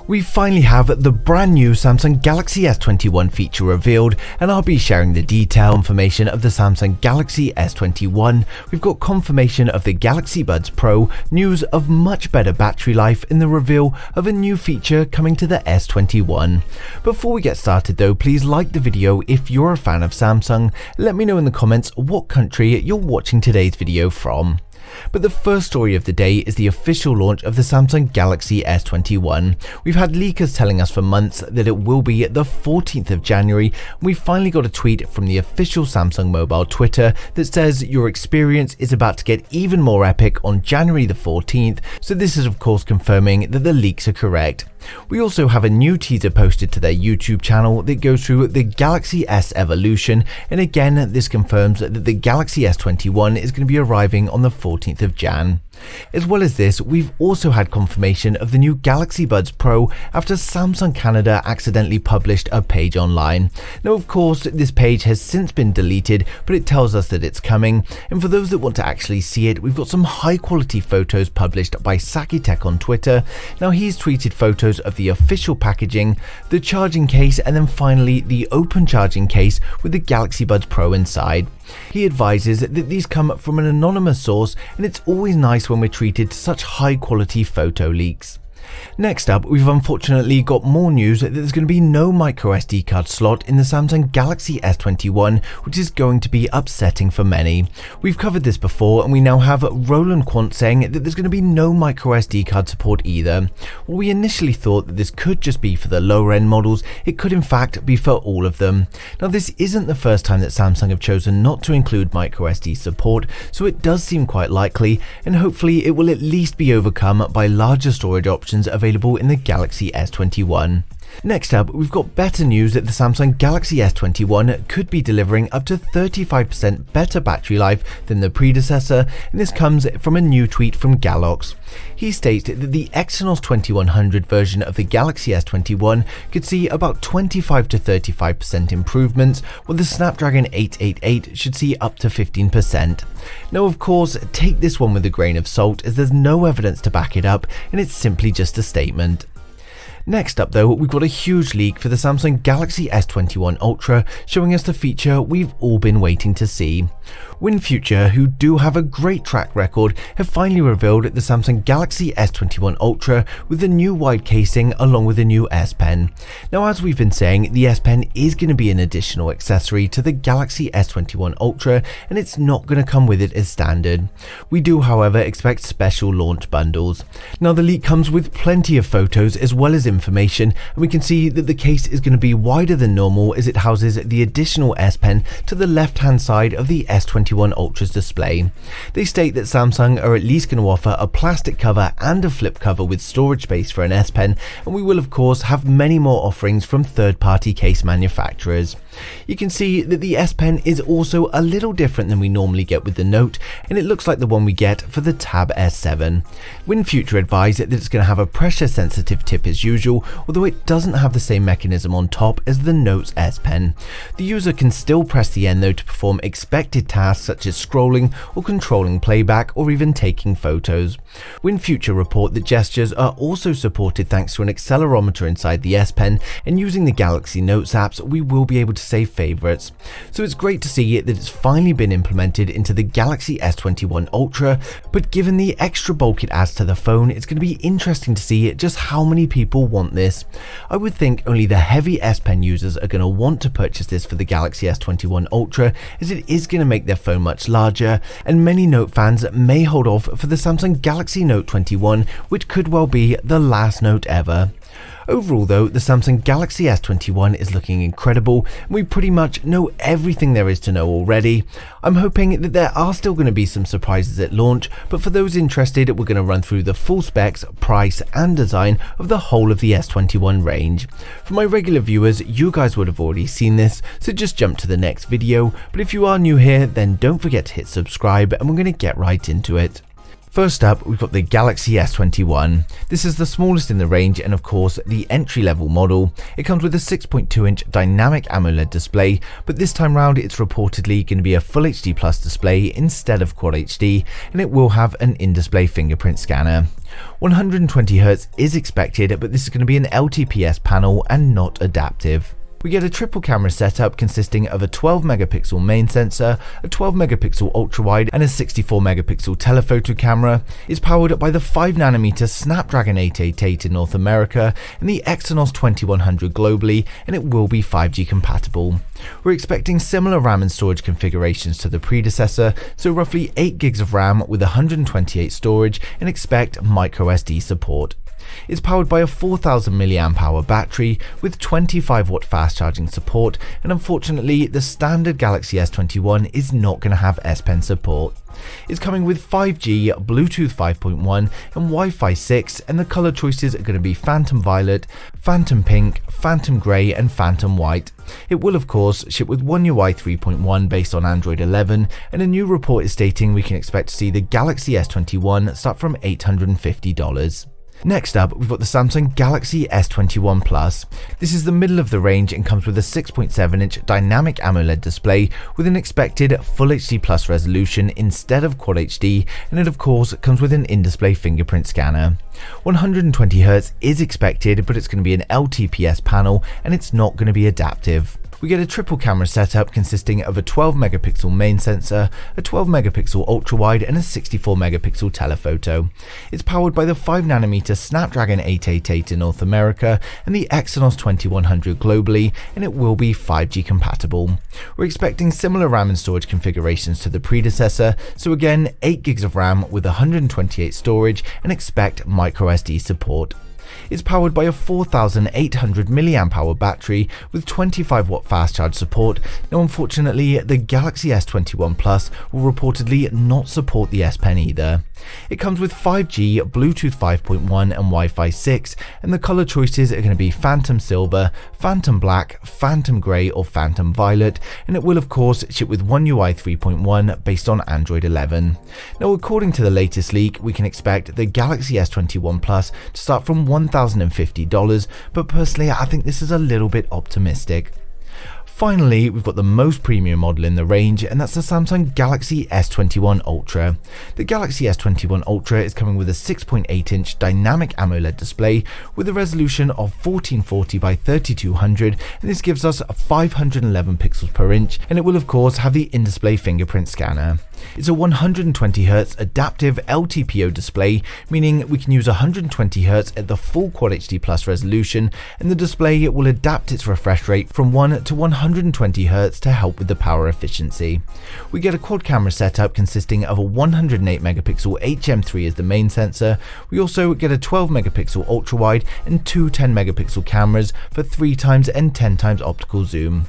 We finally have the brand new Samsung Galaxy S21 feature revealed, and I'll be sharing the detailed information of the Samsung Galaxy S21. We've got confirmation of the Galaxy Buds Pro, news of much better battery life, and the reveal of a new feature coming to the S21. Before we get started though, please like the video if you're a fan of Samsung. Let me know in the comments what country you're watching today's video from. But the first story of the day is the official launch of the Samsung Galaxy S21. We've had leakers telling us for months that it will be the 14th of January. We finally got a tweet from the official Samsung mobile Twitter that says your experience is about to get even more epic on January the 14th. So this is of course confirming that the leaks are correct. We also have a new teaser posted to their YouTube channel that goes through the Galaxy S evolution, and again this confirms that the Galaxy S21 is going to be arriving on the 14th of Jan. As well as this, we've also had confirmation of the new Galaxy Buds Pro after Samsung Canada accidentally published a page online. Now of course this page has since been deleted, but it tells us that it's coming, and for those that want to actually see it, we've got some high quality photos published by Sakitech on Twitter. Now he's tweeted photos of the official packaging, the charging case, and then finally the open charging case with the Galaxy Buds Pro inside. He advises that these come from an anonymous source, and it's always nice when we're treated to such high quality photo leaks. Next up, we've unfortunately got more news that there's going to be no microSD card slot in the Samsung Galaxy S21, which is going to be upsetting for many. We've covered this before, and we now have Roland Quant saying that there's going to be no microSD card support either. While we initially thought that this could just be for the lower end models, it could in fact be for all of them. Now this isn't the first time that Samsung have chosen not to include microSD support, so it does seem quite likely, and hopefully it will at least be overcome by larger storage options available in the Galaxy S21. Next up, we've got better news that the Samsung Galaxy S21 could be delivering up to 35% better battery life than the predecessor, and this comes from a new tweet from Galox. He states that the Exynos 2100 version of the Galaxy S21 could see about 25 to 35% improvements, while the Snapdragon 888 should see up to 15%. Now of course, take this one with a grain of salt, as there's no evidence to back it up, and it's simply just a statement. Next up though, we've got a huge leak for the Samsung Galaxy S21 Ultra, showing us the feature we've all been waiting to see. WinFuture, who do have a great track record, have finally revealed the Samsung Galaxy S21 Ultra with the new wide casing along with the new S Pen. Now as we've been saying, the S Pen is going to be an additional accessory to the Galaxy S21 Ultra, and it's not going to come with it as standard. We do however expect special launch bundles. Now the leak comes with plenty of photos as well as information, and we can see that the case is going to be wider than normal as it houses the additional S Pen to the left hand side of the S21 Ultra's display. They state that Samsung are at least going to offer a plastic cover and a flip cover with storage space for an S Pen, and we will of course have many more offerings from third-party case manufacturers. You can see that the S Pen is also a little different than we normally get with the Note, and it looks like the one we get for the Tab S7. WinFuture advised that it's going to have a pressure sensitive tip as usual, although it doesn't have the same mechanism on top as the Note's S Pen. The user can still press the end though to perform expected tasks such as scrolling or controlling playback or even taking photos. WinFuture report that gestures are also supported thanks to an accelerometer inside the S Pen, and using the Galaxy Notes apps we will be able to save favorites. So it's great to see that it's finally been implemented into the Galaxy S21 Ultra, but given the extra bulk it adds to the phone, it's going to be interesting to see just how many people want this. I would think only the heavy S Pen users are going to want to purchase this for the Galaxy S21 Ultra, as it is going to make their phone much larger, and many Note fans may hold off for the Samsung Galaxy Note 21, which could well be the last Note ever. Overall though, the Samsung Galaxy S21 is looking incredible, and we pretty much know everything there is to know already. I'm hoping that there are still going to be some surprises at launch, but for those interested, we're going to run through the full specs, price and design of the whole of the S21 range. For my regular viewers, you guys would have already seen this, so just jump to the next video, but if you are new here, then don't forget to hit subscribe, and we're going to get right into it. First up, we've got the Galaxy S21. This is the smallest in the range and of course the entry-level model. It comes with a 6.2-inch dynamic AMOLED display, but this time round it's reportedly going to be a Full HD Plus display instead of Quad HD, and it will have an in-display fingerprint scanner. 120Hz is expected, but this is going to be an LTPS panel and not adaptive. We get a triple camera setup consisting of a 12 megapixel main sensor, a 12 megapixel ultra-wide and a 64 megapixel telephoto camera. It's powered by the 5nm SnapDragon 888 in North America and the Exynos 2100 globally, and it will be 5G compatible. We're expecting similar RAM and storage configurations to the predecessor, so roughly 8 gigs of RAM with 128 storage, and expect microSD support. It's powered by a 4000 mAh battery with 25W fast charging support, and unfortunately the standard Galaxy S21 is not going to have S Pen support. It's coming with 5G, Bluetooth 5.1 and Wi-Fi 6, and the color choices are going to be Phantom Violet, Phantom Pink, Phantom Grey and Phantom White. It will of course ship with One UI 3.1 based on Android 11, and a new report is stating we can expect to see the Galaxy S21 start from $850. Next up, we've got the Samsung Galaxy S21 Plus. This is the middle of the range and comes with a 6.7-inch dynamic AMOLED display with an expected Full HD Plus resolution instead of Quad HD, and it of course comes with an in-display fingerprint scanner. 120Hz is expected, but it's going to be an LTPS panel and it's not going to be adaptive. We get a triple camera setup consisting of a 12 megapixel main sensor, a 12 megapixel ultra-wide and a 64 megapixel telephoto. It's powered by the 5nm Snapdragon 888 in North America and the Exynos 2100 globally, and it will be 5G compatible. We're expecting similar RAM and storage configurations to the predecessor, so again 8 gigs of RAM with 128 storage, and expect microSD support. It's powered by a 4800 mAh battery with 25W fast charge support. Now unfortunately the Galaxy S21 Plus will reportedly not support the S Pen either. It comes with 5G, Bluetooth 5.1 and Wi-Fi 6, and the color choices are going to be Phantom Silver, Phantom Black, Phantom Grey or Phantom Violet, and it will of course ship with One UI 3.1 based on Android 11. Now according to the latest leak, we can expect the Galaxy S21 Plus to start from $1,050, but personally I think this is a little bit optimistic. Finally, we've got the most premium model in the range, and that's the Samsung Galaxy S21 Ultra. The Galaxy S21 Ultra is coming with a 6.8-inch dynamic AMOLED display with a resolution of 1440 by 3200, and this gives us 511 pixels per inch, and it will of course have the in-display fingerprint scanner. It's a 120Hz adaptive LTPO display, meaning we can use 120Hz at the full Quad HD Plus resolution, and the display will adapt its refresh rate from 1 to 120Hz to help with the power efficiency. We get a quad camera setup consisting of a 108 megapixel HM3 as the main sensor. We also get a 12 megapixel ultra wide and two 10 megapixel cameras for 3x and 10x optical zoom.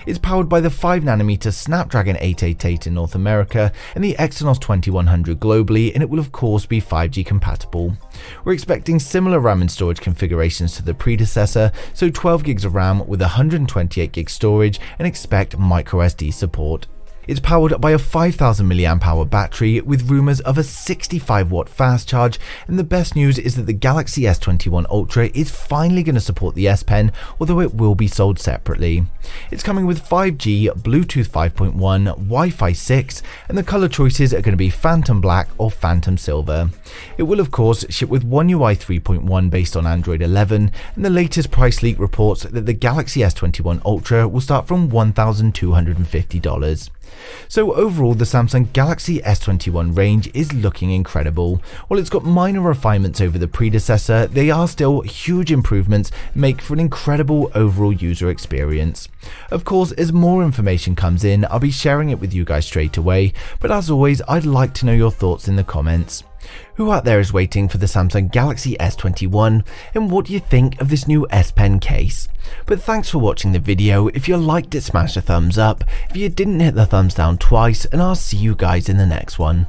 It's powered by the 5nm Snapdragon 888 in North America and the Exynos 2100 globally, and it will of course be 5G compatible. We're expecting similar RAM and storage configurations to the predecessor, so 12 gigs of RAM with 128 gig storage, and expect microSD support. It's powered by a 5000 mAh battery with rumours of a 65W fast charge, and the best news is that the Galaxy S21 Ultra is finally going to support the S Pen, although it will be sold separately. It's coming with 5G, Bluetooth 5.1, Wi-Fi 6, and the colour choices are going to be Phantom Black or Phantom Silver. It will of course ship with One UI 3.1 based on Android 11, and the latest price leak reports that the Galaxy S21 Ultra will start from $1,250. So overall, the Samsung Galaxy S21 range is looking incredible. While it's got minor refinements over the predecessor, they are still huge improvements and make for an incredible overall user experience. Of course, as more information comes in, I'll be sharing it with you guys straight away, but as always, I'd like to know your thoughts in the comments. Who out there is waiting for the Samsung Galaxy S21, and what do you think of this new S Pen case? But thanks for watching the video. If you liked it, smash a thumbs up. If you didn't, hit the thumbs down twice, and I'll see you guys in the next one.